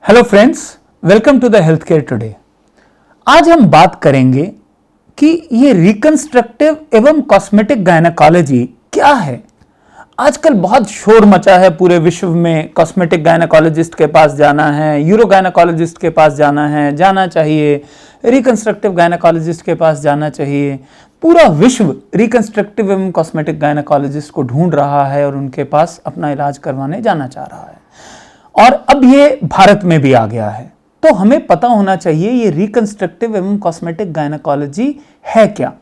Hello friends, welcome to the health care today. आज हम बात करेंगे कि ये रिकंस्ट्रक्टिव एवं कॉस्मेटिक गायनेकोलॉजी क्या है। आजकल बहुत शोर मचा है पूरे विश्व में। कॉस्मेटिक गायनेकोलॉजिस्ट के पास जाना है, यूरो गायनेकोलॉजिस्ट के पास जाना चाहिए, रिकंस्ट्रक्टिव गायनेकोलॉजिस्ट के पास जाना चाहिए। पूरा विश्व रिकंस्ट्रक्टिव एवं कॉस्मेटिक गायनेकोलॉजिस्ट को ढूंढ रहा है और उनके पास अपना इलाज करवाने जाना चाह रहा है। और अब ये भारत में भी आ गया है, तो हमें पता होना चाहिए ये रिकंस्ट्रक्टिव एवं कॉस्मेटिक गायनेकोलॉजी है क्या।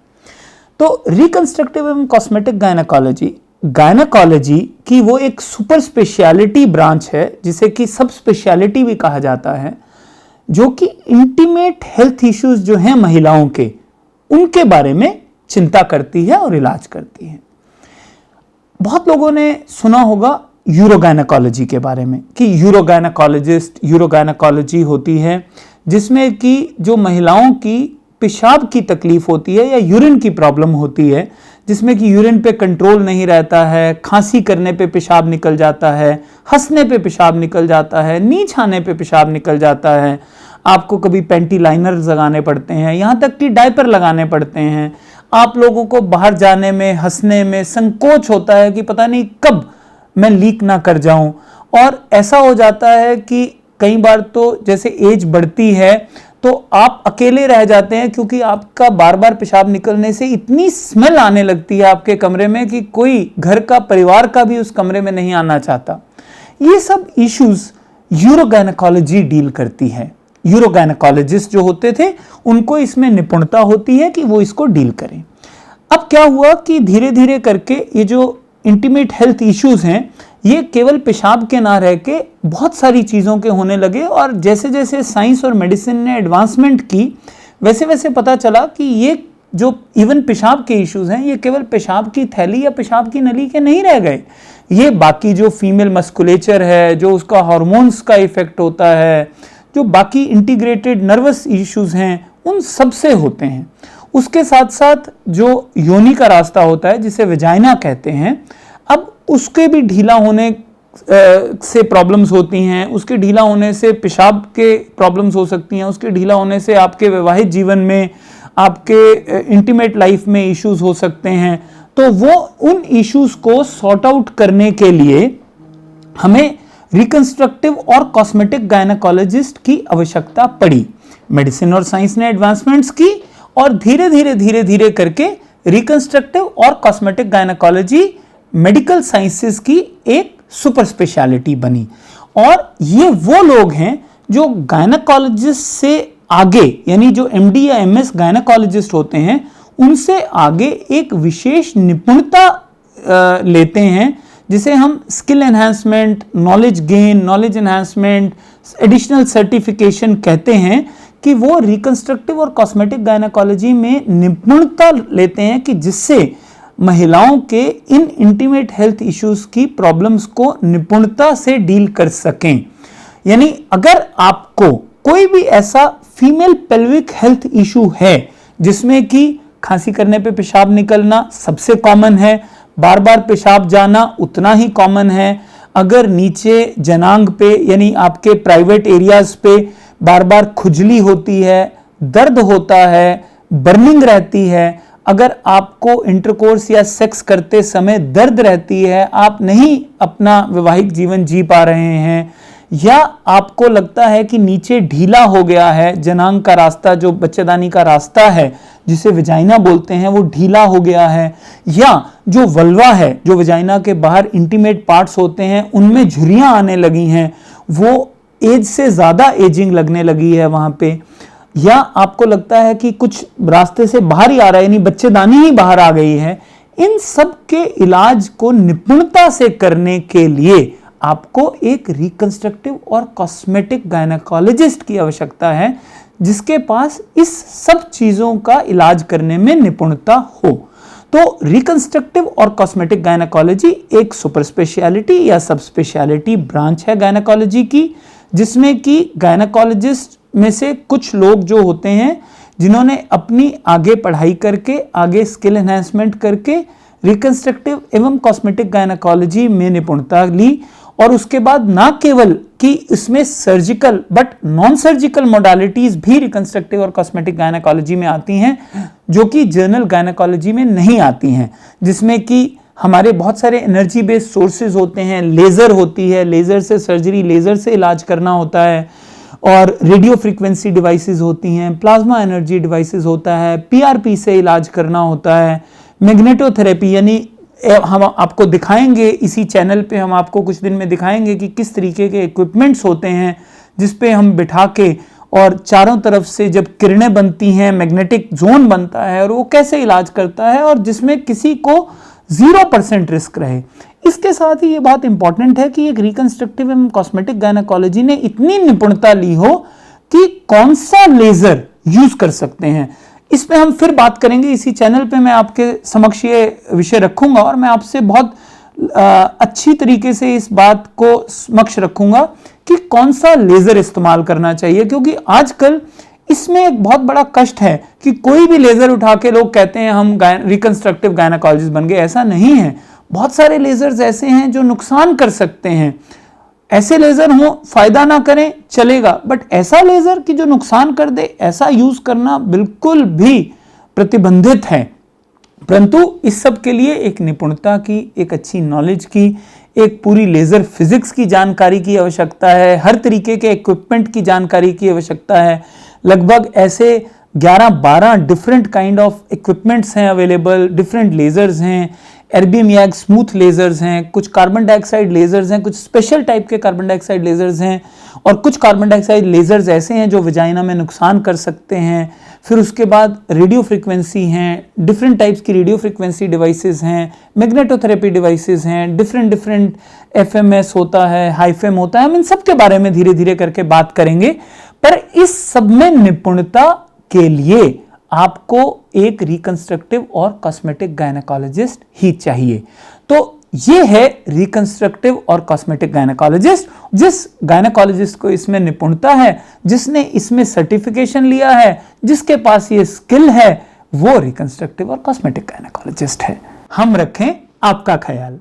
तो रिकंस्ट्रक्टिव एवं कॉस्मेटिक गायनेकोलॉजी की वो एक सुपर स्पेशलिटी ब्रांच है, जिसे कि सब स्पेशलिटी भी कहा जाता है, जो कि इंटीमेट हेल्थ इश्यूज जो हैं महिलाओं के, उनके बारे में चिंता करती है और इलाज करती है। बहुत लोगों ने सुना होगा यूरो गायनेकोलॉजी के बारे में कि यूरो गायनेकोलॉजी होती है जिसमें कि जो महिलाओं की पेशाब की तकलीफ होती है या यूरिन की प्रॉब्लम होती है, जिसमें कि यूरिन पे कंट्रोल नहीं रहता है, खांसी करने पे पेशाब निकल जाता है, हंसने पे पेशाब निकल जाता है, नीच आने पे पेशाब निकल जाता है, आपको कभी पेंटी लाइनर लगाने पड़ते हैं, यहाँ तक कि डायपर लगाने पड़ते हैं। आप लोगों को बाहर जाने में, हंसने में संकोच होता है कि पता नहीं कब मैं लीक ना कर जाऊं। और ऐसा हो जाता है कि कई बार तो जैसे एज बढ़ती है तो आप अकेले रह जाते हैं, क्योंकि आपका बार बार पेशाब निकलने से इतनी स्मेल आने लगती है आपके कमरे में कि कोई घर का परिवार का भी उस कमरे में नहीं आना चाहता। ये सब इश्यूज यूरो गायनेकोलॉजी डील करती है। यूरो गायनेकोलॉजिस्ट जो होते थे उनको इसमें निपुणता होती है कि वो इसको डील करें। अब क्या हुआ कि धीरे धीरे करके ये जो इंटीमेट हेल्थ इश्यूज हैं, ये केवल पेशाब के ना रह के बहुत सारी चीज़ों के होने लगे। और जैसे जैसे साइंस और मेडिसिन ने एडवांसमेंट की, वैसे वैसे पता चला कि ये जो इवन पेशाब के इश्यूज हैं, ये केवल पेशाब की थैली या पेशाब की नली के नहीं रह गए। ये बाकी जो फीमेल मस्कुलेचर है, जो उसका हार्मोन्स का इफेक्ट होता है, जो बाकी इंटीग्रेटेड नर्वस इश्यूज हैं, उन सब से होते हैं। उसके साथ साथ जो योनि का रास्ता होता है, जिसे वेजाइना कहते हैं, अब उसके भी ढीला होने से प्रॉब्लम्स होती हैं। उसके ढीला होने से पेशाब के प्रॉब्लम्स हो सकती हैं। उसके ढीला होने से आपके वैवाहिक जीवन में, आपके इंटीमेट लाइफ में इश्यूज हो सकते हैं। तो वो उन इश्यूज को सॉर्ट आउट करने के लिए हमें रिकंस्ट्रक्टिव और कॉस्मेटिक गायनेकोलॉजिस्ट की आवश्यकता पड़ी। मेडिसिन और साइंस ने एडवांसमेंट्स की और धीरे धीरे करके रिकंस्ट्रक्टिव और कॉस्मेटिक गायनेकोलॉजी मेडिकल साइंसेस की एक सुपर स्पेशलिटी बनी। और ये वो लोग हैं जो गायनेकोलॉजिस्ट से आगे, यानी जो एमडी या एमएस गायनेकोलॉजिस्ट होते हैं, उनसे आगे एक विशेष निपुणता लेते हैं, जिसे हम skill enhancement, knowledge gain, knowledge enhancement, additional certification कहते हैं। कि वो रिकंस्ट्रक्टिव और कॉस्मेटिक गायनेकोलॉजी में निपुणता लेते हैं कि जिससे महिलाओं के इन इंटीमेट हेल्थ इश्यूज की प्रॉब्लम्स को निपुणता से डील कर सकें। यानी अगर आपको कोई भी ऐसा फीमेल पेल्विक हेल्थ इशू है, जिसमें कि खांसी करने पे पेशाब निकलना सबसे कॉमन है, बार बार पेशाब जाना उतना ही कॉमन है, अगर नीचे जनांग पे यानी आपके प्राइवेट एरियाज पे बार बार खुजली होती है, दर्द होता है, बर्निंग रहती है, अगर आपको इंटरकोर्स या सेक्स करते समय दर्द रहती है, आप नहीं अपना वैवाहिक जीवन जी पा रहे हैं, या आपको लगता है कि नीचे ढीला हो गया है, जनांग का रास्ता, जो बच्चेदानी का रास्ता है जिसे वेजाइना बोलते हैं, वो ढीला हो गया है, या जो वल्वा है, जो वेजाइना के बाहर इंटीमेट पार्ट्स होते हैं, उनमें झुर्रियां आने लगी हैं, वो एज से ज्यादा एजिंग लगने लगी है वहां पे, या आपको लगता है कि कुछ रास्ते से बाहर ही आ रहा है, यानी बच्चेदानी ही बाहर आ गई है। इन सब के इलाज को निपुणता से करने के लिए आपको एक रिकंस्ट्रक्टिव और कॉस्मेटिक गायनेकोलॉजिस्ट की आवश्यकता है, जिसके पास इस सब चीजों का इलाज करने में निपुणता हो। तो रिकंस्ट्रक्टिव और कॉस्मेटिक गायनेकोलॉजी एक सुपर स्पेशलिटी या सब स्पेशलिटी ब्रांच है गायनेकोलॉजी की, जिसमें कि गायनेकोलॉजिस्ट में से कुछ लोग जो होते हैं, जिन्होंने अपनी आगे पढ़ाई करके, आगे स्किल एनहांसमेंट करके रिकंस्ट्रक्टिव एवं कॉस्मेटिक गायनेकोलॉजी में निपुणता ली, और उसके बाद ना केवल कि इसमें surgical but non surgical modalities भी रिकंस्ट्रक्टिव और कॉस्मेटिक गायनेकोलॉजी में आती हैं, जो कि जनरल गायनेकोलॉजी में नहीं आती हैं, जिसमें कि हमारे बहुत सारे एनर्जी बेस्ड सोर्सेज होते हैं, लेजर होती है, लेजर से सर्जरी, लेजर से इलाज करना होता है, और रेडियो फ्रीक्वेंसी डिवाइसेस होती हैं, प्लाज्मा एनर्जी डिवाइसेस होता है, पीआरपी से इलाज करना होता है, मैग्नेटोथेरेपी, यानी हम आपको दिखाएंगे इसी चैनल पे, हम आपको कुछ दिन में दिखाएंगे कि किस तरीके के इक्विपमेंट्स होते हैं जिस पे हम बिठा के और चारों तरफ से जब किरणें बनती हैं, मैग्नेटिक जोन बनता है और वो कैसे इलाज करता है, और जिसमें किसी को 0% रिस्क रहे। इसके साथ ही ये बात इंपॉर्टेंट है कि एक रिकंस्ट्रक्टिव एवं कॉस्मेटिक गायनेकोलॉजी ने इतनी निपुणता ली हो कि कौन सा लेजर यूज कर सकते हैं, इस पे हम फिर बात करेंगे। इसी चैनल पे मैं आपके समक्ष ये विषय रखूंगा और मैं आपसे बहुत अच्छी तरीके से इस बात को समक्ष रखूंगा कि कौन सा लेजर इस्तेमाल करना चाहिए, क्योंकि आजकल इसमें एक बहुत बड़ा कष्ट है कि कोई भी लेजर उठा के लोग कहते हैं हम रिकंस्ट्रक्टिव गायनेकोलॉजिस्ट बन गए। ऐसा नहीं है, बहुत सारे लेजर्स ऐसे हैं जो नुकसान कर सकते हैं। ऐसे लेजर हो, फायदा ना करें चलेगा, बट ऐसा लेजर कि जो नुकसान कर दे, ऐसा यूज करना बिल्कुल भी प्रतिबंधित है। परंतु इस सब के लिए एक निपुणता की, एक अच्छी नॉलेज की, एक पूरी लेजर फिजिक्स की जानकारी की आवश्यकता है, हर तरीके के इक्विपमेंट की जानकारी की आवश्यकता है। लगभग ऐसे 11-12 डिफरेंट काइंड ऑफ इक्विपमेंट्स हैं अवेलेबल, डिफरेंट लेजर्स हैं, एर्बियम याग स्मूथ लेजर्स हैं, कुछ कार्बन डाइऑक्साइड लेजर्स हैं, कुछ स्पेशल टाइप के कार्बन डाइऑक्साइड लेजर्स हैं, और कुछ कार्बन डाइऑक्साइड लेजर्स ऐसे हैं जो वजाइना में नुकसान कर सकते हैं। फिर उसके बाद रेडियो फ्रीक्वेंसी हैं, डिफरेंट टाइप्स की रेडियो फ्रीक्वेंसी डिवाइसेस हैं, मैग्नेटोथेरेपी डिवाइसेस हैं, डिफरेंट एफएमएस होता है, हाईफेम होता है। हम इन सब के बारे में धीरे धीरे करके बात करेंगे, पर इस सब में निपुणता के लिए आपको एक रिकंस्ट्रक्टिव और कॉस्मेटिक गायनेकोलॉजिस्ट ही चाहिए। तो ये है रिकंस्ट्रक्टिव और कॉस्मेटिक गायनेकोलॉजिस्ट। जिस गायनेकोलॉजिस्ट को इसमें निपुणता है, जिसने इसमें सर्टिफिकेशन लिया है, जिसके पास ये स्किल है, वो रिकंस्ट्रक्टिव और कॉस्मेटिक गायनेकोलॉजिस्ट है। हम रखें आपका ख्याल।